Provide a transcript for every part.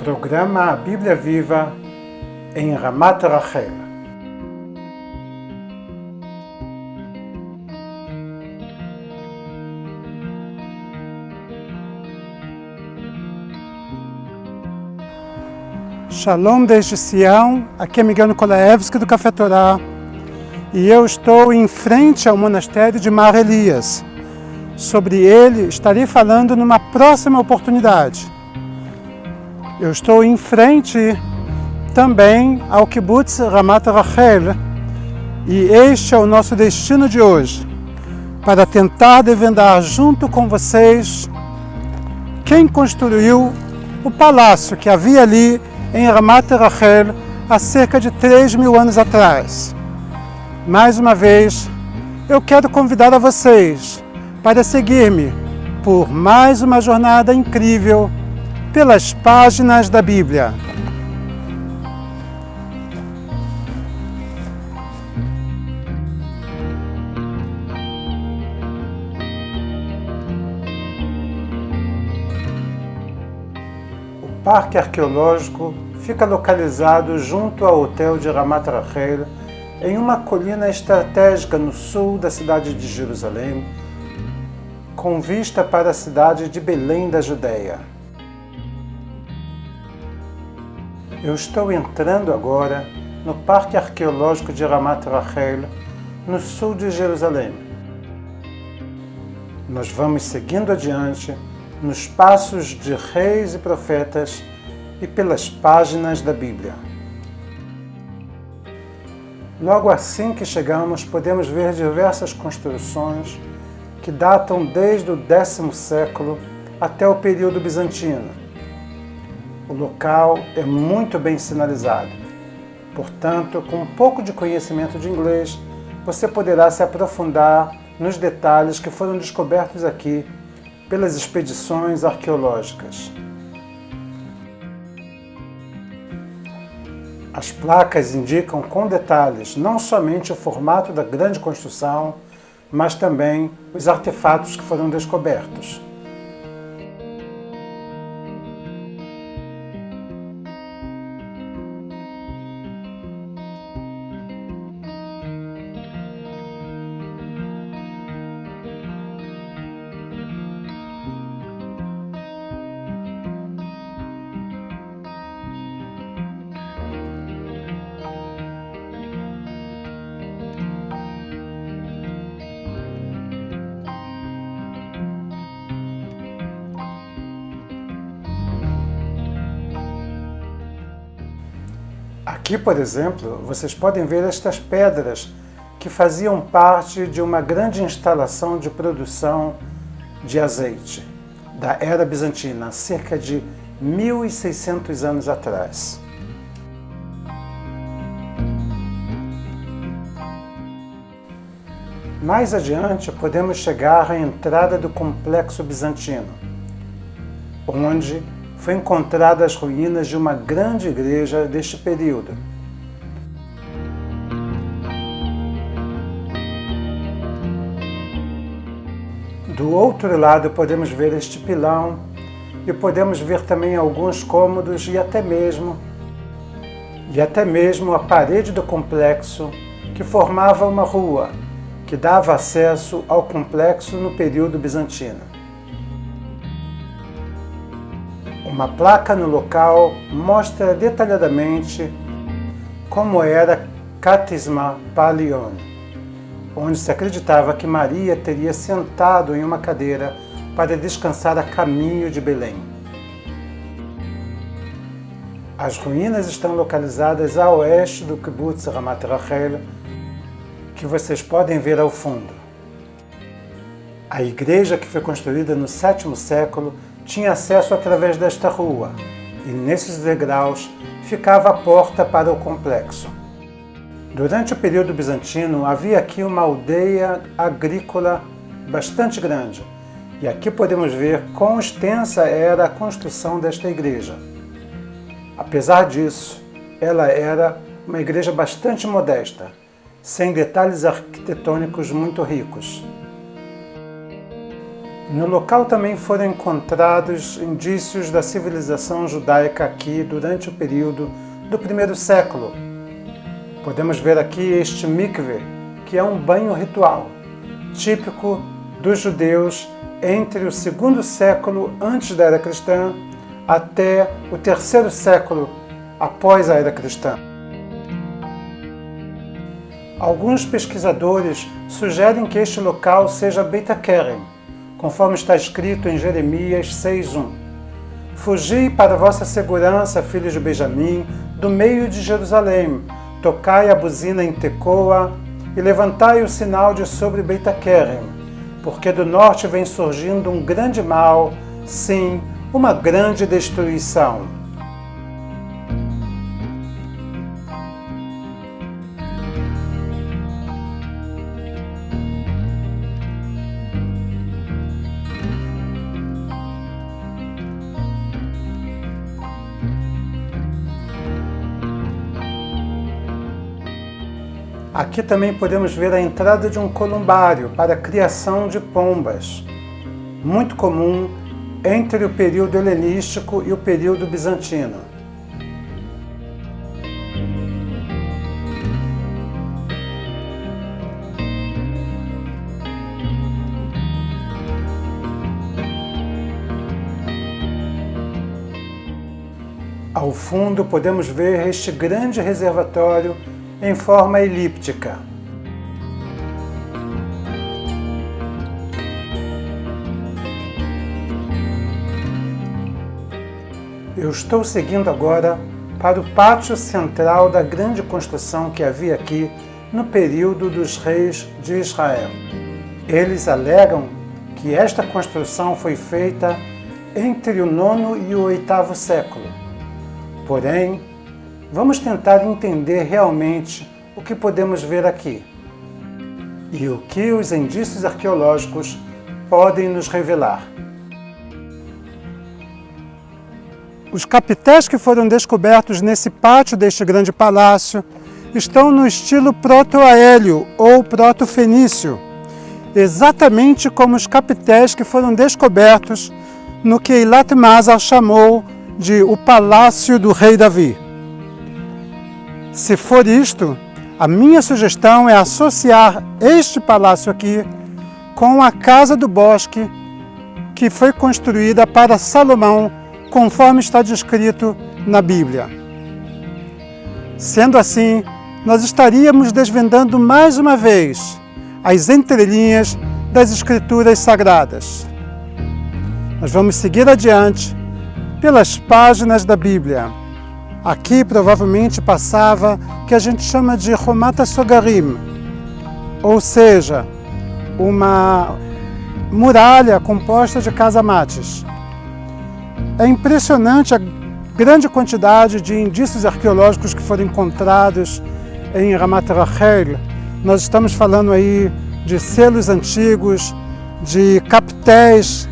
Programa A Bíblia Viva em Ramat Rachel. Shalom desde Sião, aqui é Miguel Nikolaevski do Café Torá e eu estou em frente ao monastério de Mar Elias. Sobre ele estarei falando numa próxima oportunidade. Eu estou em frente também ao Kibbutz Ramat Rachel e este é o nosso destino de hoje, para tentar desvendar junto com vocês quem construiu o palácio que havia ali em Ramat Rachel há cerca de 3.000 anos atrás. Mais uma vez, eu quero convidar a vocês para seguir-me por mais uma jornada incrível pelas páginas da Bíblia. O Parque Arqueológico fica localizado junto ao Hotel de Ramat Rachel, em uma colina estratégica no sul da cidade de Jerusalém, com vista para a cidade de Belém da Judeia. Eu estou entrando agora no Parque Arqueológico de Ramat Rachel, no sul de Jerusalém. Nós vamos seguindo adiante nos passos de reis e profetas e pelas páginas da Bíblia. Logo assim que chegamos, podemos ver diversas construções que datam desde o 10º século até o período bizantino. O local é muito bem sinalizado. Portanto, com um pouco de conhecimento de inglês, você poderá se aprofundar nos detalhes que foram descobertos aqui pelas expedições arqueológicas. As placas indicam com detalhes não somente o formato da grande construção, mas também os artefatos que foram descobertos. Aqui, por exemplo, vocês podem ver estas pedras que faziam parte de uma grande instalação de produção de azeite da era bizantina, há cerca de 1.600 anos atrás. Mais adiante, podemos chegar à entrada do complexo bizantino, onde foi encontradas as ruínas de uma grande igreja deste período. Do outro lado podemos ver este pilão e podemos ver também alguns cômodos e até mesmo a parede do complexo que formava uma rua que dava acesso ao complexo no período bizantino. Uma placa no local mostra detalhadamente como era Catisma Palion, onde se acreditava que Maria teria sentado em uma cadeira para descansar a caminho de Belém. As ruínas estão localizadas a oeste do Kibbutz Ramat Rachel, que vocês podem ver ao fundo. A igreja, que foi construída no 7º século, tinha acesso através desta rua, e nesses degraus ficava a porta para o complexo. Durante o período bizantino, havia aqui uma aldeia agrícola bastante grande, e aqui podemos ver quão extensa era a construção desta igreja. Apesar disso, ela era uma igreja bastante modesta, sem detalhes arquitetônicos muito ricos. No local também foram encontrados indícios da civilização judaica aqui durante o período do primeiro século. Podemos ver aqui este mikve, que é um banho ritual, típico dos judeus entre o segundo século antes da era cristã até o terceiro século após a era cristã. Alguns pesquisadores sugerem que este local seja Beit HaKerem, conforme está escrito em Jeremias 6:1. Fugi para vossa segurança, filhos de Benjamim, do meio de Jerusalém, tocai a buzina em Tecoa e levantai o sinal de sobre Beit HaKerem, porque do norte vem surgindo um grande mal, sim, uma grande destruição. Aqui também podemos ver a entrada de um columbário para a criação de pombas, muito comum entre o período helenístico e o período bizantino. Ao fundo podemos ver este grande reservatório em forma elíptica. Eu estou seguindo agora para o pátio central da grande construção que havia aqui no período dos reis de Israel. Eles alegam que esta construção foi feita entre o 9º e o 8º século. Porém, vamos tentar entender realmente o que podemos ver aqui e o que os indícios arqueológicos podem nos revelar. Os capitéis que foram descobertos nesse pátio deste grande palácio estão no estilo proto-aélio ou proto-fenício, exatamente como os capitéis que foram descobertos no que Eilat Mazar chamou de o Palácio do Rei Davi. Se for isto, a minha sugestão é associar este palácio aqui com a Casa do Bosque, que foi construída para Salomão, conforme está descrito na Bíblia. Sendo assim, nós estaríamos desvendando mais uma vez as entrelinhas das Escrituras Sagradas. Nós vamos seguir adiante pelas páginas da Bíblia. Aqui provavelmente passava o que a gente chama de Chomat HaSogarim, ou seja, uma muralha composta de casamates. É impressionante a grande quantidade de indícios arqueológicos que foram encontrados em Ramat Rachel. Nós estamos falando aí de selos antigos, de capitéis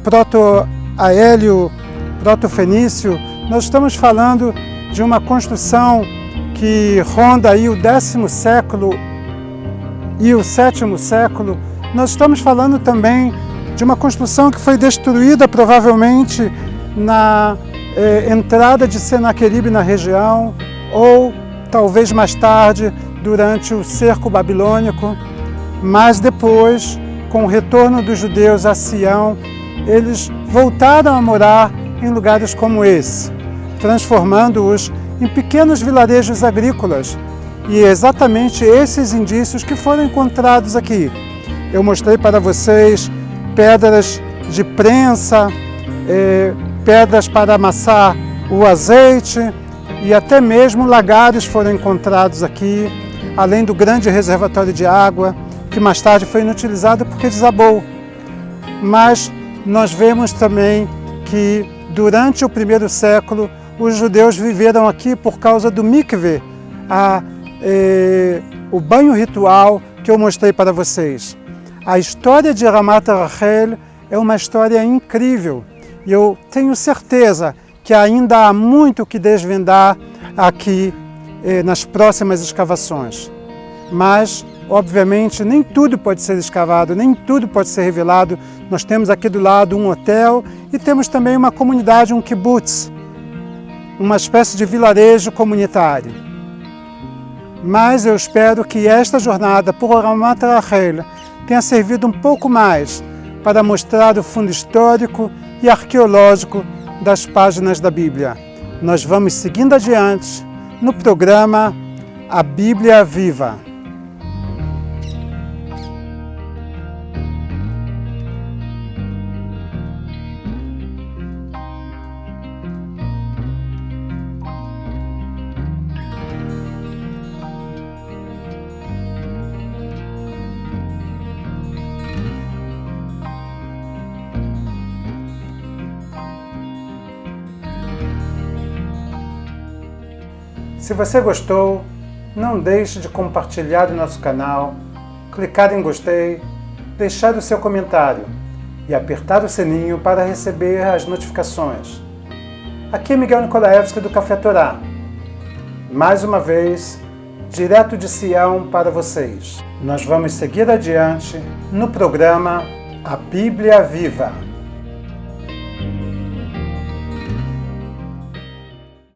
proto-aélio, proto-fenício. Nós estamos falando de uma construção que ronda aí o 10º século e o 7º século. Nós estamos falando também de uma construção que foi destruída provavelmente na entrada de Senaqueribe na região, ou talvez mais tarde, durante o cerco babilônico. Mas depois, com o retorno dos judeus a Sião, eles voltaram a morar em lugares como esse, transformando-os em pequenos vilarejos agrícolas. E é exatamente esses indícios que foram encontrados aqui. Eu mostrei para vocês pedras de prensa, pedras para amassar o azeite, e até mesmo lagares foram encontrados aqui, além do grande reservatório de água, que mais tarde foi inutilizado porque desabou. Mas nós vemos também que durante o primeiro século os judeus viveram aqui por causa do mikve, o banho ritual que eu mostrei para vocês. A história de Ramat Rachel é uma história incrível e eu tenho certeza que ainda há muito que desvendar aqui nas próximas escavações. Mas Obviamente, nem tudo pode ser escavado, nem tudo pode ser revelado. Nós temos aqui do lado um hotel e temos também uma comunidade, um kibbutz, uma espécie de vilarejo comunitário. Mas eu espero que esta jornada por Ramat Rachel tenha servido um pouco mais para mostrar o fundo histórico e arqueológico das páginas da Bíblia. Nós vamos seguindo adiante no programa A Bíblia Viva. Se você gostou, não deixe de compartilhar o nosso canal, clicar em gostei, deixar o seu comentário e apertar o sininho para receber as notificações. Aqui é Miguel Nicolaevski do Café Torá. Mais uma vez, direto de Sião para vocês. Nós vamos seguir adiante no programa A Bíblia Viva.